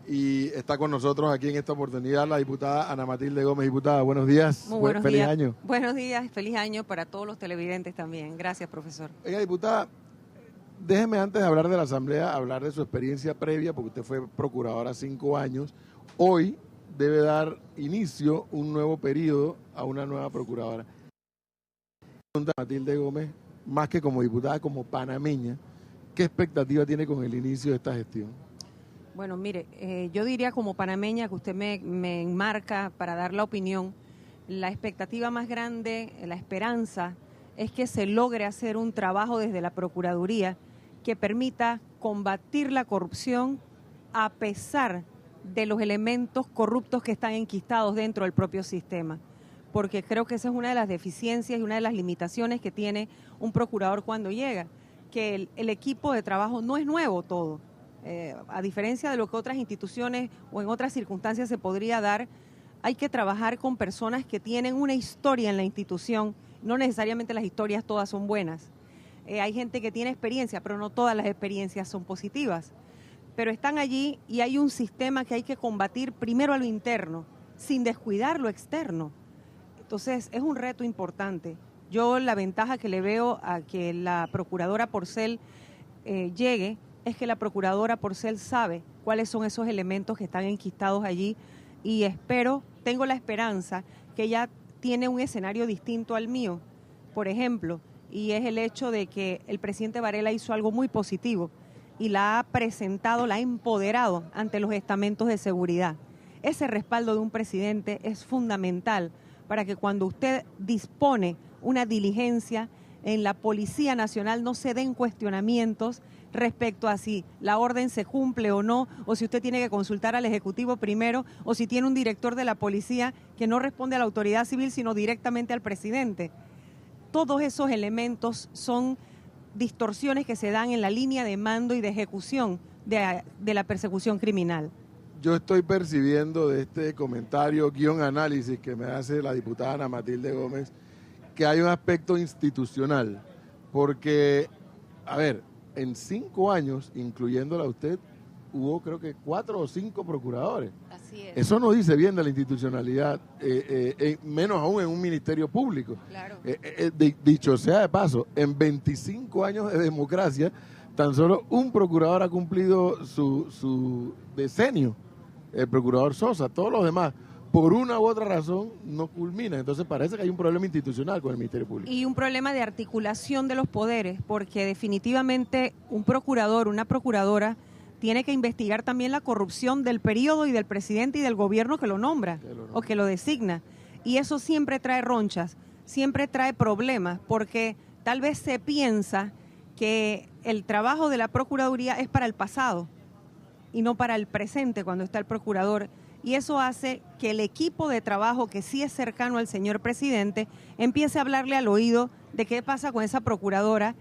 Y está con nosotros aquí en esta oportunidad la diputada Ana Matilde Gómez. Diputada, buenos días. Muy buenos feliz días. año. Buenos días, feliz año para todos los televidentes también. Gracias, profesor. Oiga, diputada, déjeme antes de hablar de la Asamblea, hablar de su experiencia previa, porque usted fue procuradora 5 años. Hoy debe dar inicio un nuevo periodo a una nueva procuradora. Matilde Gómez, más que como diputada, como panameña, ¿qué expectativa tiene con el inicio de esta gestión? Bueno, mire, yo diría como panameña que usted me enmarca para dar la opinión, la expectativa más grande, la esperanza, es que se logre hacer un trabajo desde la Procuraduría que permita combatir la corrupción a pesar de los elementos corruptos que están enquistados dentro del propio sistema. Porque creo que esa es una de las deficiencias y una de las limitaciones que tiene un procurador cuando llega, que el equipo de trabajo no es nuevo todo. A diferencia de lo que otras instituciones o en otras circunstancias se podría dar, hay que trabajar con personas que tienen una historia en la institución, no necesariamente las historias todas son buenas. Hay gente que tiene experiencia, pero no todas las experiencias son positivas. Pero están allí y hay un sistema que hay que combatir primero a lo interno, sin descuidar lo externo. Entonces, es un reto importante. Yo la ventaja que le veo a que la procuradora Porcel llegue es que la procuradora Porcel sabe cuáles son esos elementos que están enquistados allí y tengo la esperanza que ella tiene un escenario distinto al mío, por ejemplo, y es el hecho de que el presidente Varela hizo algo muy positivo y la ha presentado, la ha empoderado ante los estamentos de seguridad. Ese respaldo de un presidente es fundamental para que cuando usted dispone una diligencia en la Policía Nacional no se den cuestionamientos respecto a si la orden se cumple o no, o si usted tiene que consultar al Ejecutivo primero, o si tiene un director de la policía que no responde a la autoridad civil, sino directamente al presidente. Todos esos elementos son distorsiones que se dan en la línea de mando y de ejecución de la persecución criminal. Yo estoy percibiendo de este comentario, análisis que me hace la diputada Ana Matilde Gómez, que hay un aspecto institucional, porque, a ver, en 5 años, incluyéndola a usted, hubo creo que 4 o 5 procuradores. Así es. Eso no dice bien de la institucionalidad, menos aún en un ministerio público. Claro. Dicho sea de paso, en 25 años de democracia, tan solo un procurador ha cumplido su decenio, el procurador Sosa. Todos los demás, por una u otra razón, no culminan. Entonces parece que hay un problema institucional con el Ministerio Público. Y un problema de articulación de los poderes, porque definitivamente un procurador, una procuradora, tiene que investigar también la corrupción del periodo y del presidente y del gobierno que lo nombra o que lo designa. Y eso siempre trae ronchas, siempre trae problemas, porque tal vez se piensa que el trabajo de la Procuraduría es para el pasado y no para el presente cuando está el procurador. Y eso hace que el equipo de trabajo que sí es cercano al señor presidente empiece a hablarle al oído de qué pasa con esa procuradora,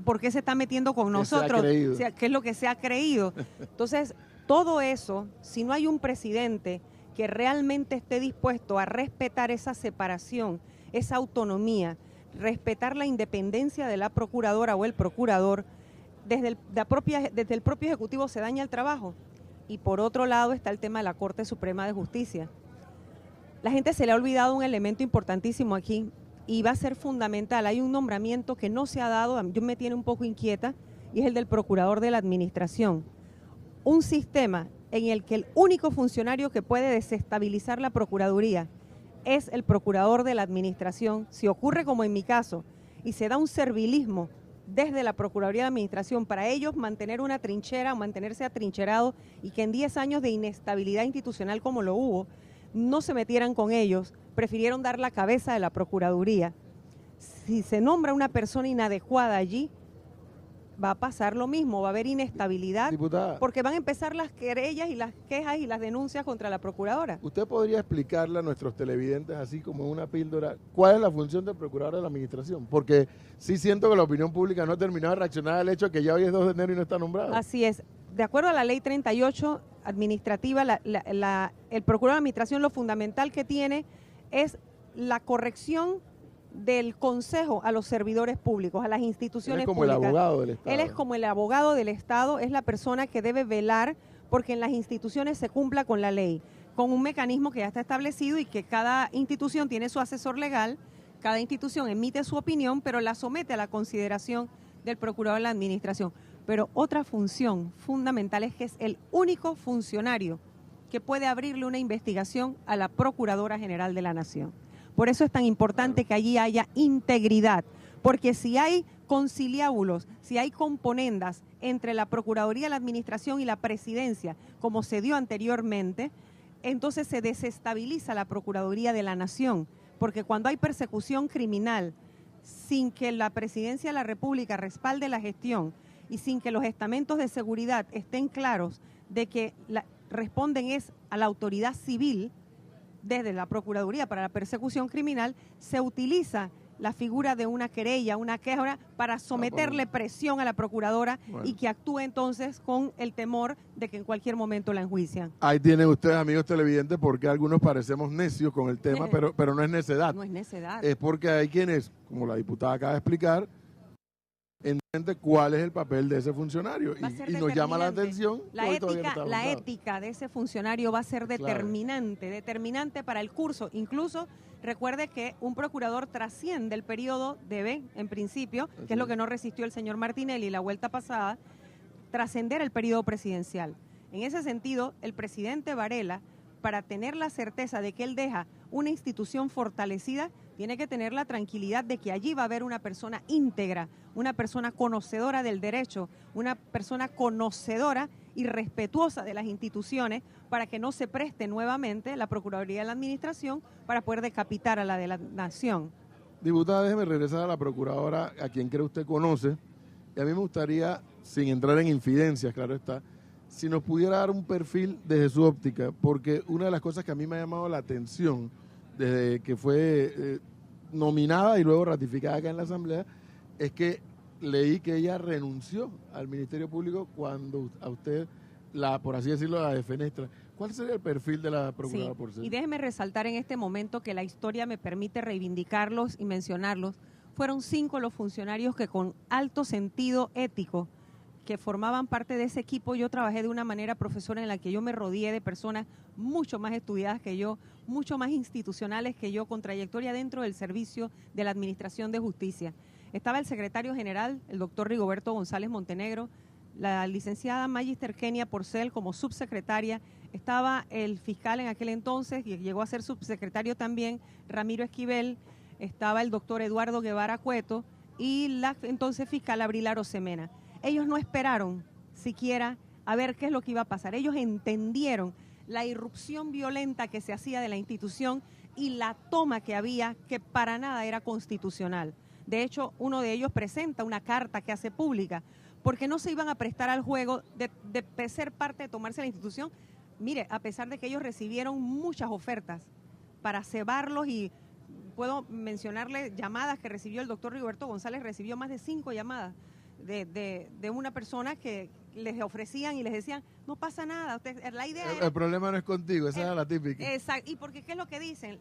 por qué se está metiendo con nosotros, qué es lo que se ha creído. Entonces, todo eso, si no hay un presidente que realmente esté dispuesto a respetar esa separación, esa autonomía, respetar la independencia de la procuradora o el procurador, desde el propio Ejecutivo se daña el trabajo. Y por otro lado está el tema de la Corte Suprema de Justicia. La gente se le ha olvidado un elemento importantísimo aquí y va a ser fundamental. Hay un nombramiento que no se ha dado, yo me tiene un poco inquieta, y es el del Procurador de la Administración. Un sistema en el que el único funcionario que puede desestabilizar la Procuraduría es el Procurador de la Administración. Si ocurre como en mi caso y se da un servilismo desde la Procuraduría de Administración para ellos mantener una trinchera o mantenerse atrincherados y que en 10 años de inestabilidad institucional como lo hubo, no se metieran con ellos, prefirieron dar la cabeza de la Procuraduría. Si se nombra una persona inadecuada allí, va a pasar lo mismo, va a haber inestabilidad, diputada, porque van a empezar las querellas y las quejas y las denuncias contra la procuradora. ¿Usted podría explicarle a nuestros televidentes, así como en una píldora, cuál es la función del procurador de la administración? Porque sí siento que la opinión pública no ha terminado de reaccionar al hecho de que ya hoy es 2 de enero y no está nombrado. Así es. De acuerdo a la ley 38 administrativa, el procurador de administración lo fundamental que tiene es la corrección del consejo a los servidores públicos, a las instituciones públicas. Él es como el abogado del Estado. Él es como el abogado del Estado, es la persona que debe velar porque en las instituciones se cumpla con la ley, con un mecanismo que ya está establecido y que cada institución tiene su asesor legal, cada institución emite su opinión, pero la somete a la consideración del procurador de la administración. Pero otra función fundamental es que es el único funcionario que puede abrirle una investigación a la Procuradora General de la Nación. Por eso es tan importante que allí haya integridad, porque si hay conciliábulos, si hay componendas entre la Procuraduría de la Administración y la Presidencia, como se dio anteriormente, entonces se desestabiliza la Procuraduría de la Nación, porque cuando hay persecución criminal, sin que la Presidencia de la República respalde la gestión y sin que los estamentos de seguridad estén claros de que responden es a la autoridad civil, desde la Procuraduría para la persecución criminal, se utiliza la figura de una querella, una queja, para someterle presión a la Procuradora y que actúe entonces con el temor de que en cualquier momento la enjuician. Ahí tienen ustedes, amigos televidentes, porque algunos parecemos necios con el tema, pero no es necedad. No es necedad. Es porque hay quienes, como la diputada acaba de explicar, entiende cuál es el papel de ese funcionario y nos llama la atención. La ética de ese funcionario va a ser determinante para el curso. Incluso recuerde que un procurador trasciende el periodo, debe, en principio, que es lo que no resistió el señor Martinelli la vuelta pasada, trascender el periodo presidencial. En ese sentido, el presidente Varela, para tener la certeza de que él deja una institución fortalecida, tiene que tener la tranquilidad de que allí va a haber una persona íntegra, una persona conocedora del derecho, una persona conocedora y respetuosa de las instituciones para que no se preste nuevamente la Procuraduría de la Administración para poder decapitar a la de la Nación. Diputada, déjeme regresar a la Procuradora, a quien cree usted conoce, y a mí me gustaría, sin entrar en infidencias, claro está, si nos pudiera dar un perfil desde su óptica, porque una de las cosas que a mí me ha llamado la atención desde que fue nominada y luego ratificada acá en la Asamblea, es que leí que ella renunció al Ministerio Público cuando a usted, por así decirlo, la defenestra. ¿Cuál sería el perfil de la Procuradora Porcel? Y déjeme resaltar en este momento que la historia me permite reivindicarlos y mencionarlos. Fueron 5 los funcionarios que con alto sentido ético, que formaban parte de ese equipo. Yo trabajé de una manera profesora en la que yo me rodeé de personas mucho más estudiadas que yo, mucho más institucionales que yo, con trayectoria dentro del servicio de la Administración de Justicia. Estaba el secretario general, el doctor Rigoberto González Montenegro, la licenciada Magister Kenia Porcel como subsecretaria, estaba el fiscal en aquel entonces, y llegó a ser subsecretario también, Ramiro Esquivel, estaba el doctor Eduardo Guevara Cueto y la entonces fiscal Abril Arosemena. Ellos no esperaron siquiera a ver qué es lo que iba a pasar. Ellos entendieron la irrupción violenta que se hacía de la institución y la toma que había, que para nada era constitucional. De hecho, uno de ellos presenta una carta que hace pública, porque no se iban a prestar al juego de ser parte de tomarse la institución. Mire, a pesar de que ellos recibieron muchas ofertas para cebarlos, y puedo mencionarle llamadas que recibió el doctor Rigoberto González, recibió más de 5 llamadas de una persona que les ofrecían y les decían, no pasa nada, la idea era, el problema no es contigo, esa era la típica. Exacto, y porque ¿qué es lo que dicen?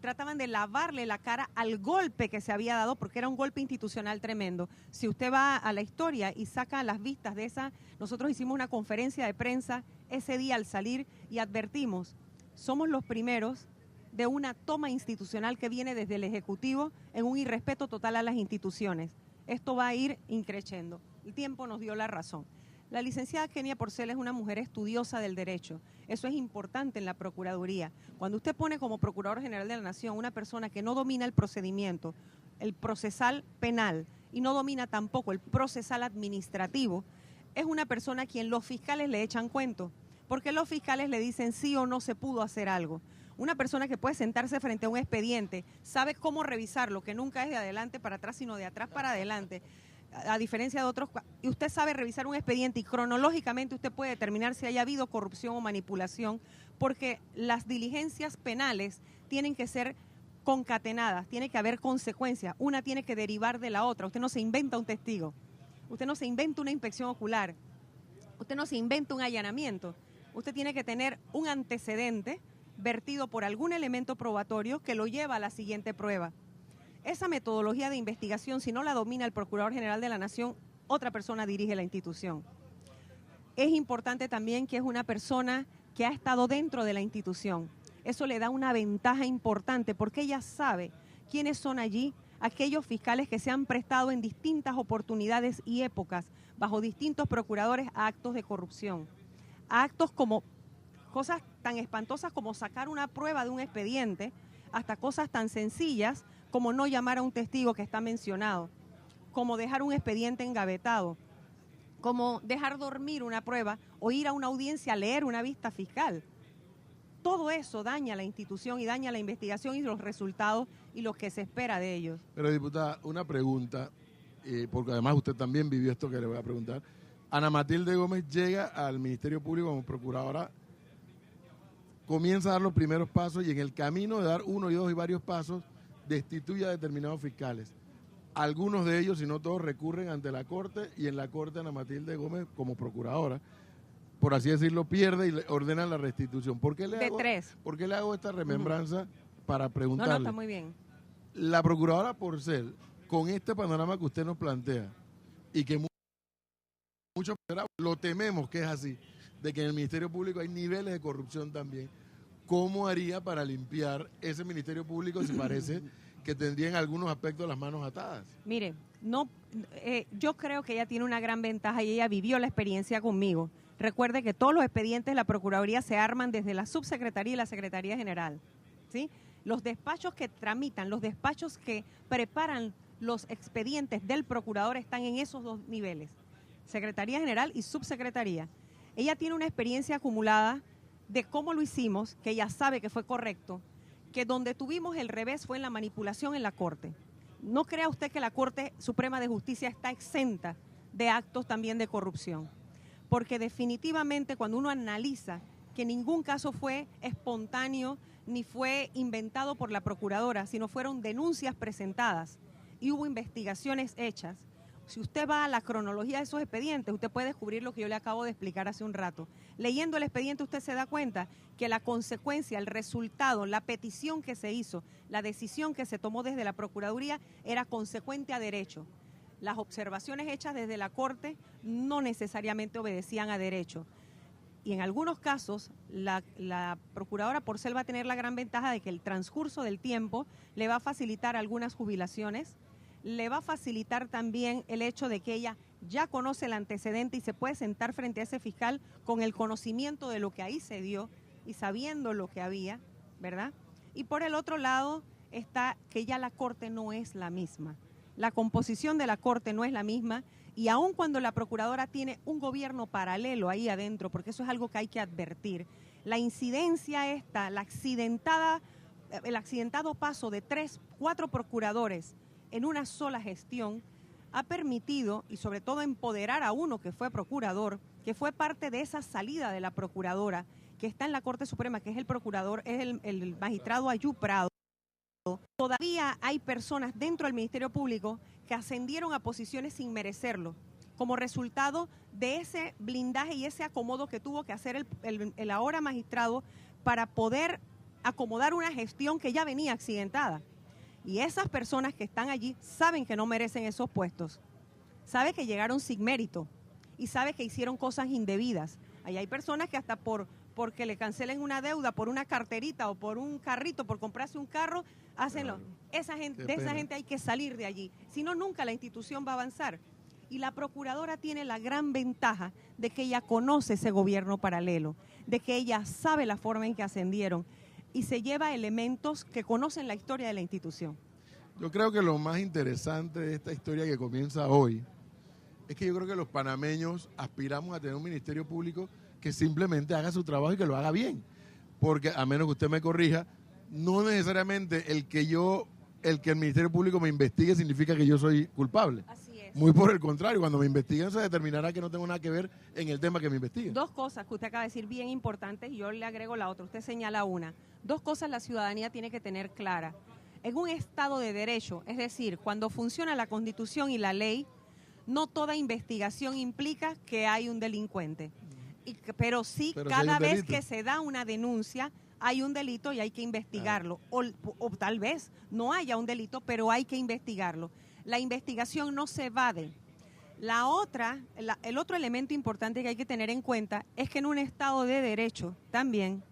Trataban de lavarle la cara al golpe que se había dado, porque era un golpe institucional tremendo. Si usted va a la historia y saca las vistas de esa, nosotros hicimos una conferencia de prensa ese día al salir y advertimos, somos los primeros de una toma institucional que viene desde el Ejecutivo en un irrespeto total a las instituciones. Esto va a ir increciendo. El tiempo nos dio la razón. La licenciada Kenia Porcel es una mujer estudiosa del derecho. Eso es importante en la Procuraduría. Cuando usted pone como Procurador General de la Nación una persona que no domina el procedimiento, el procesal penal, y no domina tampoco el procesal administrativo, es una persona a quien los fiscales le echan cuento, porque los fiscales le dicen sí o no se pudo hacer algo. Una persona que puede sentarse frente a un expediente, sabe cómo revisarlo, que nunca es de adelante para atrás, sino de atrás para adelante, a diferencia de otros, y usted sabe revisar un expediente y cronológicamente usted puede determinar si haya habido corrupción o manipulación, porque las diligencias penales tienen que ser concatenadas, tiene que haber consecuencias, una tiene que derivar de la otra. Usted no se inventa un testigo, usted no se inventa una inspección ocular, usted no se inventa un allanamiento, usted tiene que tener un antecedente vertido por algún elemento probatorio que lo lleva a la siguiente prueba. Esa metodología de investigación, si no la domina el Procurador General de la Nación, otra persona dirige la institución. Es importante también que es una persona que ha estado dentro de la institución. Eso le da una ventaja importante porque ella sabe quiénes son allí aquellos fiscales que se han prestado en distintas oportunidades y épocas bajo distintos procuradores a actos de corrupción. A actos como cosas tan espantosas como sacar una prueba de un expediente, hasta cosas tan sencillas como no llamar a un testigo que está mencionado, como dejar un expediente engavetado, como dejar dormir una prueba o ir a una audiencia a leer una vista fiscal. Todo eso daña la institución y daña la investigación y los resultados y lo que se espera de ellos. Pero, diputada, una pregunta, porque además usted también vivió esto que le voy a preguntar. Ana Matilde Gómez llega al Ministerio Público como procuradora, comienza a dar los primeros pasos y en el camino de dar uno y dos y varios pasos destituye a determinados fiscales. Algunos de ellos, si no todos, recurren ante la Corte y en la Corte Ana Matilde Gómez, como procuradora, por así decirlo, pierde y le ordenan la restitución. ¿Por qué le hago esta remembranza para preguntarle? No, está muy bien. La procuradora Porcel, con este panorama que usted nos plantea y que muchos lo tememos que es así, de que en el Ministerio Público hay niveles de corrupción también, ¿cómo haría para limpiar ese Ministerio Público si parece que tendría en algunos aspectos las manos atadas? Mire, yo creo que ella tiene una gran ventaja y ella vivió la experiencia conmigo. Recuerde que todos los expedientes de la Procuraduría se arman desde la Subsecretaría y la Secretaría General, ¿sí? Los despachos que tramitan, los despachos que preparan los expedientes del procurador están en esos dos niveles, Secretaría General y Subsecretaría. Ella tiene una experiencia acumulada de cómo lo hicimos, que ella sabe que fue correcto, que donde tuvimos el revés fue en la manipulación en la Corte. No crea usted que la Corte Suprema de Justicia está exenta de actos también de corrupción, porque definitivamente cuando uno analiza que ningún caso fue espontáneo ni fue inventado por la procuradora, sino fueron denuncias presentadas y hubo investigaciones hechas. Si usted va a la cronología de esos expedientes, usted puede descubrir lo que yo le acabo de explicar hace un rato. Leyendo el expediente usted se da cuenta que la consecuencia, el resultado, la petición que se hizo, la decisión que se tomó desde la Procuraduría era consecuente a derecho. Las observaciones hechas desde la Corte no necesariamente obedecían a derecho. Y en algunos casos, la Procuradora Porcel va a tener la gran ventaja de que el transcurso del tiempo le va a facilitar algunas jubilaciones, le va a facilitar también el hecho de que ella ya conoce el antecedente y se puede sentar frente a ese fiscal con el conocimiento de lo que ahí se dio y sabiendo lo que había, ¿verdad? Y por el otro lado está que ya la Corte no es la misma. La composición de la Corte no es la misma y aun cuando la Procuradora tiene un gobierno paralelo ahí adentro, porque eso es algo que hay que advertir, la incidencia esta, el accidentado paso de 3, 4 procuradores en una sola gestión ha permitido, y sobre todo empoderar a uno que fue procurador, que fue parte de esa salida de la procuradora, que está en la Corte Suprema, que es el procurador, es el magistrado Ayú Prado. Todavía hay personas dentro del Ministerio Público que ascendieron a posiciones sin merecerlo, como resultado de ese blindaje y ese acomodo que tuvo que hacer el ahora magistrado para poder acomodar una gestión que ya venía accidentada. Y esas personas que están allí saben que no merecen esos puestos, saben que llegaron sin mérito y saben que hicieron cosas indebidas. Ahí hay personas que hasta porque le cancelen una deuda por una carterita o por un carrito, por comprarse un carro, hacenlo. Esa gente hay que salir de allí, si no nunca la institución va a avanzar. Y la Procuradora tiene la gran ventaja de que ella conoce ese gobierno paralelo, de que ella sabe la forma en que ascendieron y se lleva elementos que conocen la historia de la institución. Yo creo que lo más interesante de esta historia que comienza hoy es que yo creo que los panameños aspiramos a tener un Ministerio Público que simplemente haga su trabajo y que lo haga bien. Porque, a menos que usted me corrija, no necesariamente el que el Ministerio Público me investigue significa que yo soy culpable. Así es. Muy por el contrario, cuando me investiguen se determinará que no tengo nada que ver en el tema que me investiguen. Dos cosas que usted acaba de decir bien importantes y yo le agrego la otra. Usted señala una. Dos cosas la ciudadanía tiene que tener clara. En un Estado de Derecho, es decir, cuando funciona la Constitución y la ley, no toda investigación implica que hay un delincuente. Pero sí, cada vez que se da una denuncia, hay un delito y hay que investigarlo. O tal vez no haya un delito, pero hay que investigarlo. La investigación no se evade. La otra, el otro elemento importante que hay que tener en cuenta es que en un Estado de Derecho también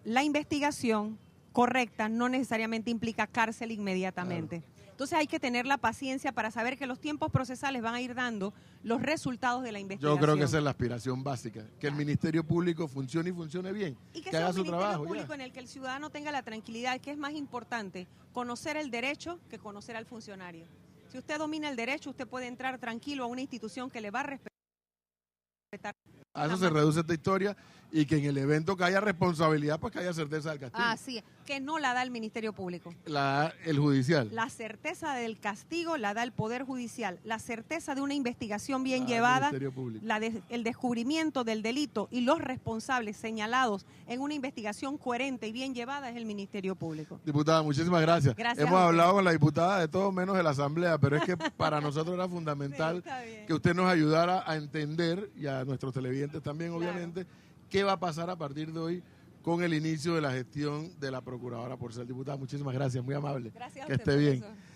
la investigación correcta no necesariamente implica cárcel inmediatamente. Claro. Entonces hay que tener la paciencia para saber que los tiempos procesales van a ir dando los resultados de la investigación. Yo creo que esa es la aspiración básica, que el Ministerio Público funcione y funcione bien, y que haga su trabajo. Un Ministerio Público en el que el ciudadano tenga la tranquilidad, que es más importante conocer el derecho que conocer al funcionario. Si usted domina el derecho, usted puede entrar tranquilo a una institución que le va a respetar. A eso se reduce esta historia, y que en el evento que haya responsabilidad, pues que haya certeza del castigo. Así es, que no la da el Ministerio Público. La da el judicial. La certeza del castigo la da el Poder Judicial. La certeza de una investigación bien llevada, el descubrimiento del delito y los responsables señalados en una investigación coherente y bien llevada es el Ministerio Público. Diputada, muchísimas gracias. Hemos hablado con la diputada de todo menos de la Asamblea, pero es que para nosotros era fundamental que usted nos ayudara a entender, y a nuestros televidentes también, obviamente, qué va a pasar a partir de hoy con el inicio de la gestión de la Procuradora Porcel. Diputada, muchísimas gracias, muy amable. Gracias a que usted, esté bien. profesor.